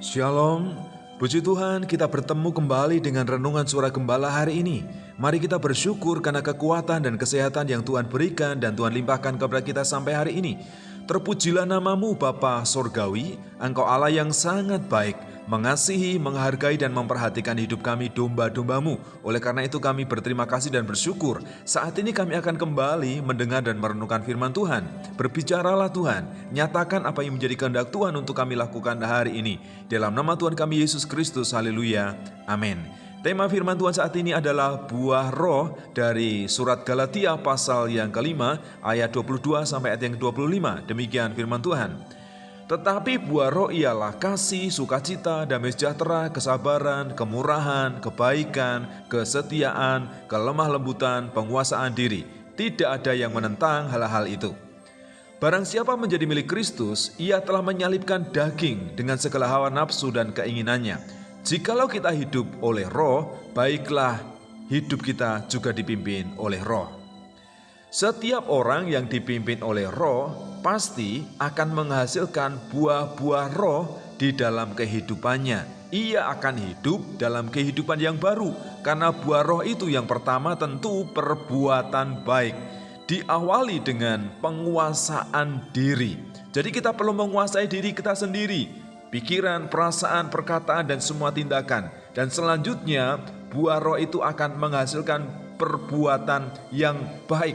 Shalom, puji Tuhan kita bertemu kembali dengan renungan Surah Gembala hari ini. Mari kita bersyukur karena kekuatan dan kesehatan yang Tuhan berikan dan Tuhan limpahkan kepada kita sampai hari ini. Terpujilah namamu Bapa Sorgawi, Engkau Allah yang sangat baik, mengasihi, menghargai dan memperhatikan hidup kami domba-dombamu. Oleh karena itu kami berterima kasih dan bersyukur. Saat ini kami akan kembali mendengar dan merenungkan firman Tuhan. Berbicaralah Tuhan, nyatakan apa yang menjadi kehendak Tuhan untuk kami lakukan hari ini. Dalam nama Tuhan kami Yesus Kristus, haleluya, amin. Tema firman Tuhan saat ini adalah buah roh dari surat Galatia pasal yang kelima ayat 22 sampai ayat yang 25. Demikian firman Tuhan. Tetapi buah roh ialah kasih, sukacita, damai sejahtera, kesabaran, kemurahan, kebaikan, kesetiaan, kelemah lembutan, penguasaan diri. Tidak ada yang menentang hal-hal itu. Barang siapa menjadi milik Kristus, ia telah menyalibkan daging dengan segala hawa nafsu dan keinginannya. Jikalau kita hidup oleh roh, baiklah hidup kita juga dipimpin oleh roh. Setiap orang yang dipimpin oleh roh pasti akan menghasilkan buah-buah roh di dalam kehidupannya. Ia akan hidup dalam kehidupan yang baru, karena buah roh itu yang pertama tentu perbuatan baik. Diawali dengan penguasaan diri. Jadi kita perlu menguasai diri kita sendiri. Pikiran, perasaan, perkataan, dan semua tindakan. Dan selanjutnya, buah roh itu akan menghasilkan perbuatan yang baik.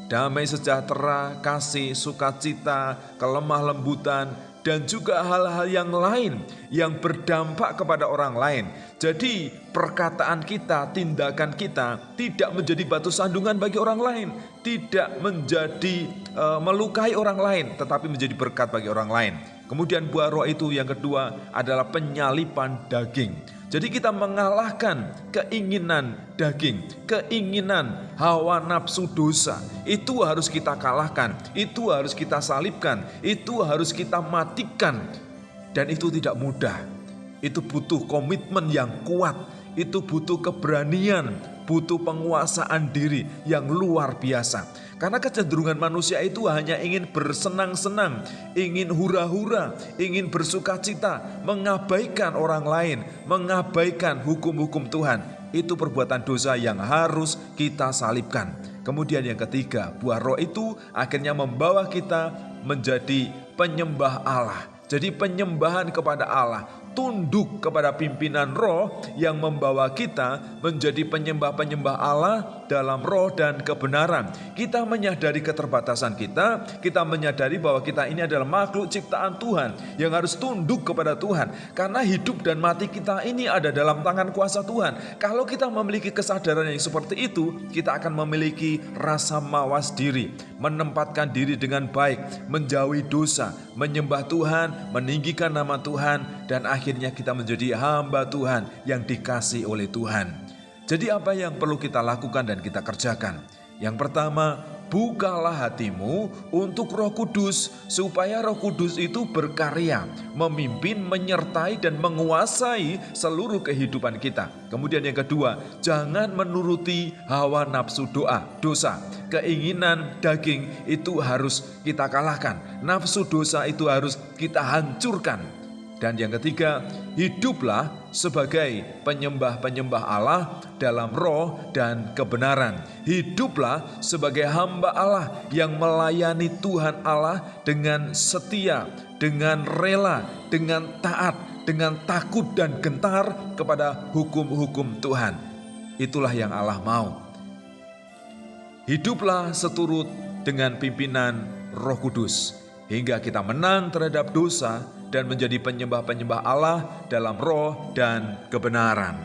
Damai sejahtera, kasih, sukacita, kelemah lembutan, dan juga hal-hal yang lain yang berdampak kepada orang lain. Jadi perkataan kita, tindakan kita tidak menjadi batu sandungan bagi orang lain. Tidak menjadi melukai orang lain, tetapi menjadi berkat bagi orang lain. Kemudian buah roh itu yang kedua adalah penyalipan daging. Jadi kita mengalahkan keinginan daging, keinginan hawa nafsu dosa. Itu harus kita kalahkan, itu harus kita salibkan, itu harus kita matikan. Dan itu tidak mudah, itu butuh komitmen yang kuat, itu butuh keberanian, butuh penguasaan diri yang luar biasa. Karena kecenderungan manusia itu hanya ingin bersenang-senang, ingin hura-hura, ingin bersukacita, mengabaikan orang lain, mengabaikan hukum-hukum Tuhan. Itu perbuatan dosa yang harus kita salibkan. Kemudian yang ketiga, buah roh itu akhirnya membawa kita menjadi penyembah Allah. Jadi penyembahan kepada Allah, tunduk kepada pimpinan roh yang membawa kita menjadi penyembah-penyembah Allah dalam roh dan kebenaran. Kita menyadari keterbatasan kita menyadari bahwa kita ini adalah makhluk ciptaan Tuhan yang harus tunduk kepada Tuhan. Karena hidup dan mati kita ini ada dalam tangan kuasa Tuhan. Kalau kita memiliki kesadaran yang seperti itu, kita akan memiliki rasa mawas diri, menempatkan diri dengan baik, menjauhi dosa, menyembah Tuhan, meninggikan nama Tuhan, dan akhirnya kita menjadi hamba Tuhan yang dikasihi oleh Tuhan. Jadi apa yang perlu kita lakukan dan kita kerjakan? Yang pertama, bukalah hatimu untuk Roh Kudus, supaya Roh Kudus itu berkarya, memimpin, menyertai, dan menguasai seluruh kehidupan kita. Kemudian yang kedua, jangan menuruti hawa nafsu dosa. Keinginan daging itu harus kita kalahkan. Nafsu dosa itu harus kita hancurkan. Dan yang ketiga, hiduplah sebagai penyembah-penyembah Allah dalam roh dan kebenaran. Hiduplah sebagai hamba Allah yang melayani Tuhan Allah dengan setia, dengan rela, dengan taat, dengan takut dan gentar kepada hukum-hukum Tuhan. Itulah yang Allah mau. Hiduplah seturut dengan pimpinan Roh Kudus, hingga kita menang terhadap dosa dan menjadi penyembah-penyembah Allah dalam roh dan kebenaran.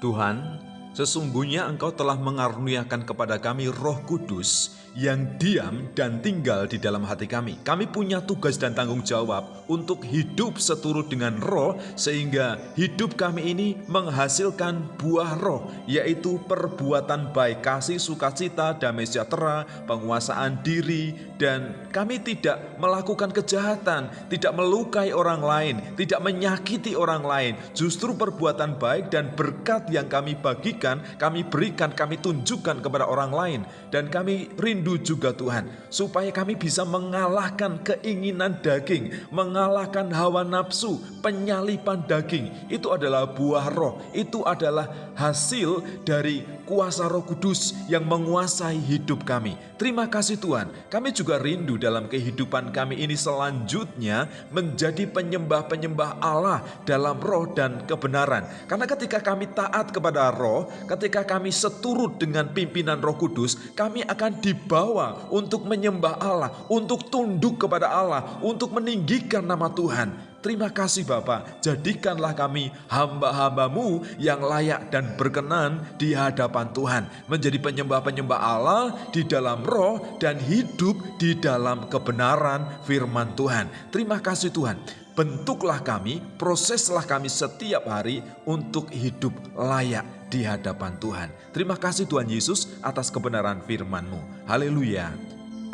Tuhan, sesungguhnya Engkau telah mengaruniakan kepada kami Roh Kudus yang diam dan tinggal di dalam hati kami. Kami punya tugas dan tanggung jawab untuk hidup seturut dengan roh, sehingga hidup kami ini menghasilkan buah roh, yaitu perbuatan baik, kasih, sukacita, damai sejahtera, penguasaan diri, dan kami tidak melakukan kejahatan, tidak melukai orang lain, tidak menyakiti orang lain. Justru perbuatan baik dan berkat yang kami bagikan, kami berikan, kami tunjukkan kepada orang lain, dan kami rindu rindu juga Tuhan, supaya kami bisa mengalahkan keinginan daging, mengalahkan hawa nafsu, penyalipan daging. Itu adalah buah roh, itu adalah hasil dari kuasa Roh Kudus yang menguasai hidup kami. Terima kasih Tuhan, kami juga rindu dalam kehidupan kami ini selanjutnya menjadi penyembah-penyembah Allah dalam roh dan kebenaran. Karena ketika kami taat kepada roh, ketika kami seturut dengan pimpinan Roh Kudus, kami akan dibawa untuk menyembah Allah, untuk tunduk kepada Allah, untuk meninggikan nama Tuhan. Terima kasih Bapa, jadikanlah kami hamba-hambamu yang layak dan berkenan di hadapan Tuhan. Menjadi penyembah-penyembah Allah di dalam roh dan hidup di dalam kebenaran firman Tuhan. Terima kasih Tuhan, bentuklah kami, proseslah kami setiap hari untuk hidup layak di hadapan Tuhan. Terima kasih Tuhan Yesus atas kebenaran firman-Mu. Haleluya.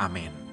Amin.